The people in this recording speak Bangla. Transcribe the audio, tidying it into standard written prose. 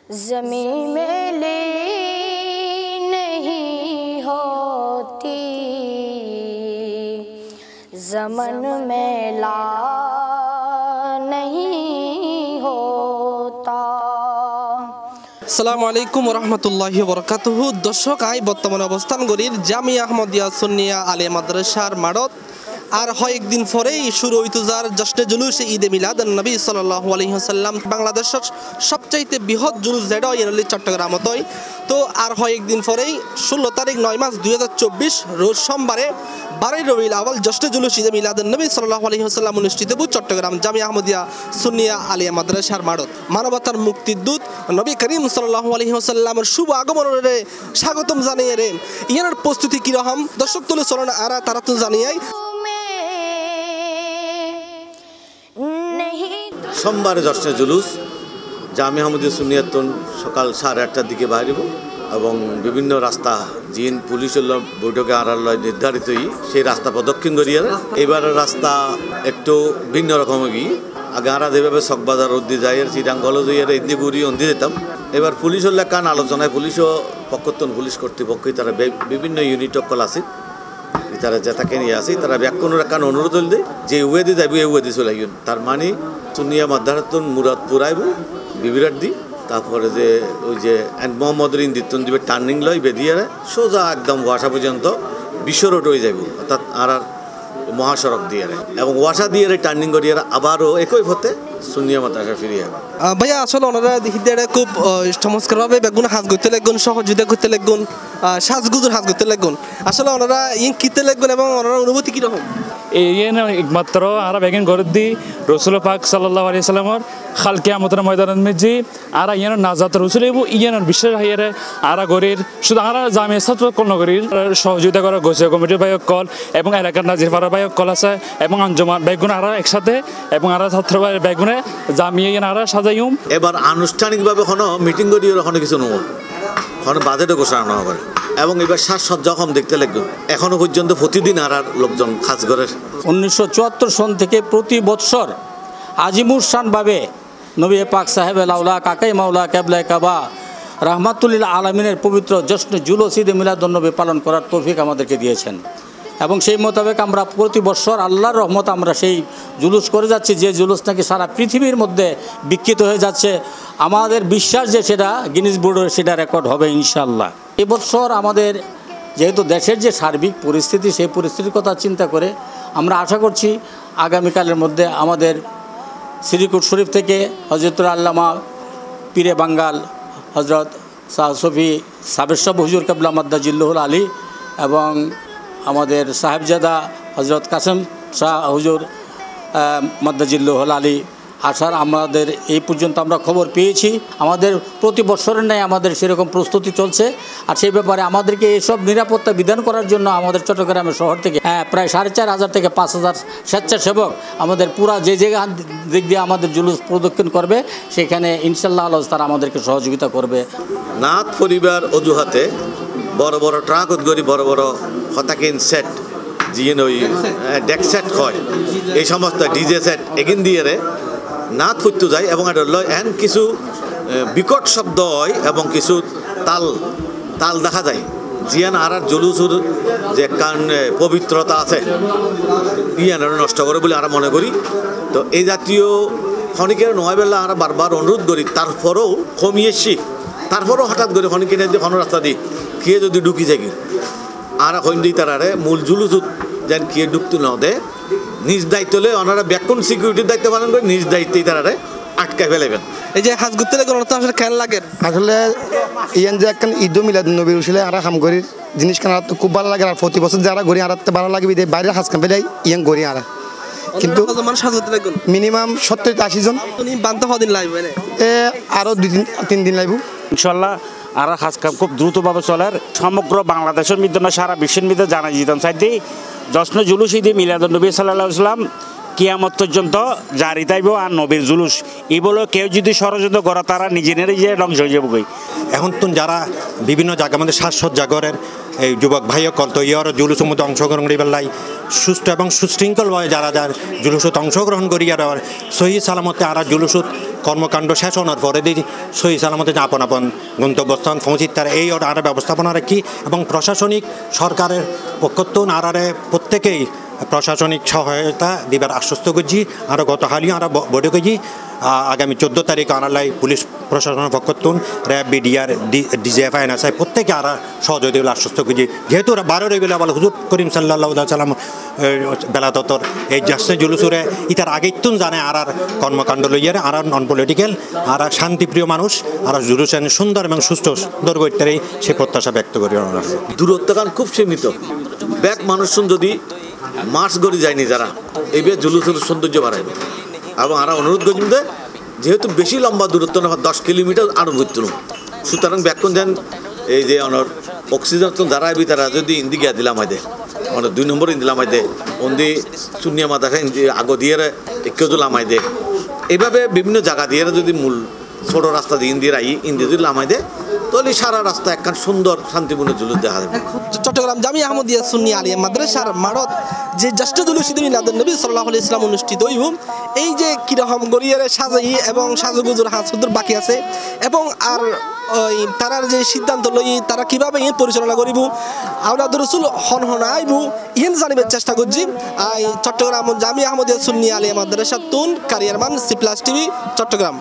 ज़मीं में ले नहीं होती, ज़मन में ला नहीं होता। আসসালামু আলাইকুম রহমতুল্লাহি বরকাতুহু। দর্শক, আই বর্তমানে অবস্থান করির জামিয়া আহমদিয়া সুন্নিয়া আলিয়া মাদ্রাসার মাঠত। আর কয়েকদিন পরেই শুরু হইতো যার জশ্নে জুলুস ঈদে মিলাদুন নবী সাল্লাল্লাহু আলাইহি ওয়াসাল্লাম। বাংলাদেশের সবচাইতে বৃহৎ জুলুস যেটা হয় এনলি চট্টগ্রামত হয়। তো আর কয়েকদিন পরেই 16 তারিখ 9 মাস 2024 রোজ সোমবারে 12 রবিউল আউয়াল জশ্নে জুলুস ঈদে মিলাদুন নবী সাল্লাল্লাহু আলাইহি ওয়াসাল্লাম অনুষ্ঠিত হবে চট্টগ্রাম জামিয়া আহমদিয়া সুন্নিয়া আলিয়া মাদ্রাসার মাঠত। মানবতার মুক্তির দূত নবী করিম সাল্লাল্লাহু আলাইহি ওয়াসাল্লামের শুভ আগমনের স্বাগতম জানিয়ে রে ইয়ার প্রস্তুতি কিরকম দর্শক তুলে চলন আর তারা তো জানিয়াই। সোমবারে জশ্নে জুলুস জামিয়া আহমদিয়া সুন্নিয়াতুন সকাল 8:30টার দিকে বাইরেব এবং বিভিন্ন রাস্তা জিন পুলিশের বৈঠকে আড়াল নির্ধারিতই সেই রাস্তা প্রদক্ষিণ করিয়ে এবারের রাস্তা একটু ভিন্ন রকম গিয়ে আগে আরা যেভাবে চকবাজার রোদ্দি যায় চিটাঙ্গল যাইয়ার এদিকে ঘুরি অন্দি যেতাম। এবার পুলিশের লেখান আলোচনায় পুলিশও পক্ষতন পুলিশ কর্তৃপক্ষই তারা বিভিন্ন ইউনিট অকল আছে তারা যেটাকে নিয়ে আসি তারা ব্যাকুণের একান অনুরোধ হল দেয় যে উয়েদি যাইব এই উয়েদি চলে গিয়ে তার মানে সুনিয়া মাদ্রাসাতুন মুরাদপুর আইব বিবিরাট দি তারপরে যে ওই যে মোহাম্মদের ইন্দিতন দিবে টার্নিং লয় বেদিয়ে সোজা একদম ওয়াসা পর্যন্ত বিশ্ব রোড হয়ে যাইব অর্থাৎ আর মহাসড়ক দিয়ে এবং ওয়াসা দিয়ে টার্নিং করিয়ে আবারও একই পথে সুনিয়া মাদ্রাসা ফিরিয়ে যাবে। ভাইয়া আসলে ওনারা দেখি খুব চমৎকারভাবে বেগুন হাজ করতে লাগুন, সহযোগিতা করতে লাগুন, সাজগুজুর হাজ করতে লাগুন। আসলে ওনারা ইন কিতে লাগবেন এবং ওনারা অনুভূতি কীরকম? এই একমাত্র আর বেগেন ঘর দি রসুল পাক সাল্লাল্লাহু আলাইহি সাল্লামর খাল কিয়ামতের ময়দানত মেজি আর ইয়ান নাজাত রসুল এবু ইয়ান বিশ্বের হাইয়ারে আর গরির শুধু আর জামিয়া ছাত্র কল নগরীর সহযোগিতা করা গোসিয়া কমিটির বায়ক কল এবং এলাকার নাজিরপাড়া বায়ক কল আছে এবং আঞ্জুমান বেগুন আর একসাথে এবং আর ছাত্র বেগুনে জামিয়া ইয়ান আর সাজাইম। এবার আনুষ্ঠানিকভাবে কোনো মিটিং করিয়ে কোনো কিছু নব কোনো বাজেটও ঘোষণা হবে এবং এবার সাজসজ্জা কম দেখতে লাগবে। এখনো পর্যন্ত প্রতিদিন আর লোকজন কাজ করে 1974 সন থেকে প্রতি বৎসর আজিমুর শানভাবে নবী পাক সাহেব আউলা কাকাই মাওলা কেবলা কাবা রহমাতুল্লিল আলমিনের পবিত্র জশ্নে জুলুস ঈদে মিলাদুন নবী পালন করার তৌফিক আমাদেরকে দিয়েছেন এবং সেই মোতাবেক আমরা প্রতি বৎসর আল্লাহর রহমত আমরা সেই জুলুস করে যাচ্ছি, যে জুলুস নাকি সারা পৃথিবীর মধ্যে বিকৃত হয়ে যাচ্ছে। আমাদের বিশ্বাস যে সেটা গিনিস বুকের সেটা রেকর্ড হবে ইনশাআল্লাহ। এবছর আমাদের যেহেতু দেশের যে সার্বিক পরিস্থিতি সেই পরিস্থিতির কথা চিন্তা করে আমরা আশা করছি আগামীকালের মধ্যে আমাদের শ্রীকুট শরীফ থেকে হজরতুল আল্লামা পীরে বাঙ্গাল হজরত শাহ সফি সাবের হুজুর কেবলা মাদ্দাজিল্লুহুল আলী এবং আমাদের সাহেবজাদা হজরত কাসেম শাহ হুজুর মাদ্দাজিল্লুহুল আলী আসার আমাদের এই পর্যন্ত আমরা খবর পেয়েছি। আমাদের প্রতি বছরের ন্যায় আমাদের সেরকম প্রস্তুতি চলছে আর সেই ব্যাপারে আমাদেরকে এইসব নিরাপত্তা বিধান করার জন্য আমাদের চট্টগ্রামের শহর থেকে প্রায় 4,500 থেকে 5,000 স্বেচ্ছাসেবক আমাদের পুরা যে জায়গা দিক দিয়ে আমাদের জুলুস প্রদক্ষিণ করবে সেখানে ইনশাআল্লাহ তারা আমাদেরকে সহযোগিতা করবে। নাথ পরিবার অজুহাতে বড় বড় ট্রাক উদ্গরি বড় বড় হতাকিন সেট যিনি ওই ডেক সেট হয় এই সমস্ত ডিজে সেট এগিন দিয়ে নাথ ফুটতে যায় এবং এটা এন কিছু বিকট শব্দ হয় এবং কিছু তাল তাল দেখা যায় জিয়ান আর জুলুসুর যে পবিত্রতা আছে ইয়ান নষ্ট করে বলে আমরা মনে করি। তো এই জাতীয় ক্ষণিকের নয় বেলা আমরা বারবার অনুরোধ করি, তারপরেও কমিয়েছি তারপরেও হঠাৎ করে ক্ষণিকে যে কোনো রাস্তা দিই খেয়ে যদি ঢুকি যাই আর এখন দিই তারারে মূল জুলুসুত যেন খেয়ে ঢুকতে না দেয় নিজ দায়িত্ব হলে ওনারা ব্যাকুণ সিকিউরিটির দায়িত্ব পালন করে নিজ দায়িত্বেই তারা আটকায় ফেলেবেন। এই যে হাজ ঘুরতে লাগে তো আসলে কেন লাগে আসলে ইয়ান যে একখান ঈদ মিলাদুন নবী উসলে আর হাম করি জিনিস খান তো খুব ভালো লাগে আর প্রতি বছর যারা ঘুরি আর ভালো লাগবে বাইরে হাজ কাম ফেলাই ইয়ান ঘুরি আর কিন্তু মিনিমাম 70-80 জন বানতে কদিন লাগবে আরো 2-3 দিন লাগবে ইনশাল্লাহ। আর কাজ কাম খুব দ্রুতভাবে চলার সমগ্র বাংলাদেশের মধ্যে না সারা বিশ্বের মধ্যে জানা যেতাম চাইতে জশ্নে জুলুস ঈদে মিলাদুন নবী সাল্লাল্লাহু আলাইহি সাল্লাম কিয়ামত পর্যন্ত জারি থাকব আর নবীর জুলুস এই বলে কেউ যদি ষড়যন্ত্র করে তারা নিজেরাই যে ধ্বংস হয়ে যাবে। এখন তো যারা বিভিন্ন জায়গা মধ্যে সাজসজ্জা করেন এই যুবক ভাইও কল তো ইয়ার জুলুসের মধ্যে অংশগ্রহণ করি বেলায় সুস্থ এবং সুশৃঙ্খলভাবে যারা যার জুলুসত অংশগ্রহণ করি আর সহি সালামতে আর জুলুসত কর্মকাণ্ড শেষ হওয়ার পরে দিন সহি সালামতে আপন আপন গন্তব্যস্থান পৌঁছিত তার এই আর ব্যবস্থাপনা রাখি এবং প্রশাসনিক সরকারের পক্ষত্ব আরারে প্রত্যেকেই প্রশাসনিক সহায়তা দিবার আশ্বস্ত করছি আর গত হালিও আমরা বৈঠক করছি আগামী 14 তারিখ আনালাই পুলিশ প্রশাসনের পক্ষতুন র্যাব বিডিআর ডিজিএফআই এনএসআই প্রত্যেকে আর সহযোগিতা আশ্বস্ত করছি যেহেতু 12 রবিউল আউয়াল হুজুর করিম সাল্লাল্লাহু আলাইহি সাল্লাম বেলাতর এই জশ্নে জুলুসুরে ইতার আগেইতুন জানে আর কর্মকাণ্ড লইয়ার আর নন পলিটিক্যাল আর শান্তিপ্রিয় মানুষ আর জুলুসেন সুন্দর এবং সুন্দর করতে সে প্রত্যাশা ব্যক্ত করি। দূরত্বকান খুব সীমিত ব্যাক মানুষ যদি মার্চ গড়ি যায়নি যারা এই জুলুসের সৌন্দর্য বাড়াইবে এবং আর অনুরোধ করছি যেহেতু বেশি লম্বা দূরত্ব না 10 কিলোমিটার আরো ঘুরতুন সুতরাং ব্যাকুন দেন এই যে অনর অক্সিজেন তো দাঁড়াইবি তারা যদি ইন্দি গিয়া দিলাম হয় মানে 2 নম্বর ইন্দিলাম হয় অন্দি শূন্য মাথা আগ দিয়ে একটু দিলাম হয় এইভাবে বিভিন্ন জায়গা দিয়ে যদি মূল ছোট রাস্তা দিয়ে ইন্দির ইন্দি যদি লামাই তাহলে সারা রাস্তা একখান সুন্দর শান্তিপূর্ণ জুলুস দেখা যাবে। চট্টগ্রাম জামিয়া আহমদিয়া সুন্নি আলিয়া মাদ্রাসার মারত যে জশ্নে জুলুস ঈদ মিলাদুন নবী সাল্লাল্লাহু আলাইহি ওয়াসাল্লাম অনুষ্ঠিত হইব এই যে কিরকম গড়িয়ারে সাজাই এবং সাজুগুজুর হাসুদুর বাকি আছে এবং আর ওই তারার যে সিদ্ধান্ত লই তারা কিভাবে পরিচালনা করিব আওলাদ রাসূল হন আইব ইহেন জানিবার চেষ্টা করছি। চট্টগ্রাম জামিয়া আহমদিয়া সুন্নি আলিয়া মাদ্রাসা তুন কারিয়ারমান সি প্লাস টিভি চট্টগ্রাম।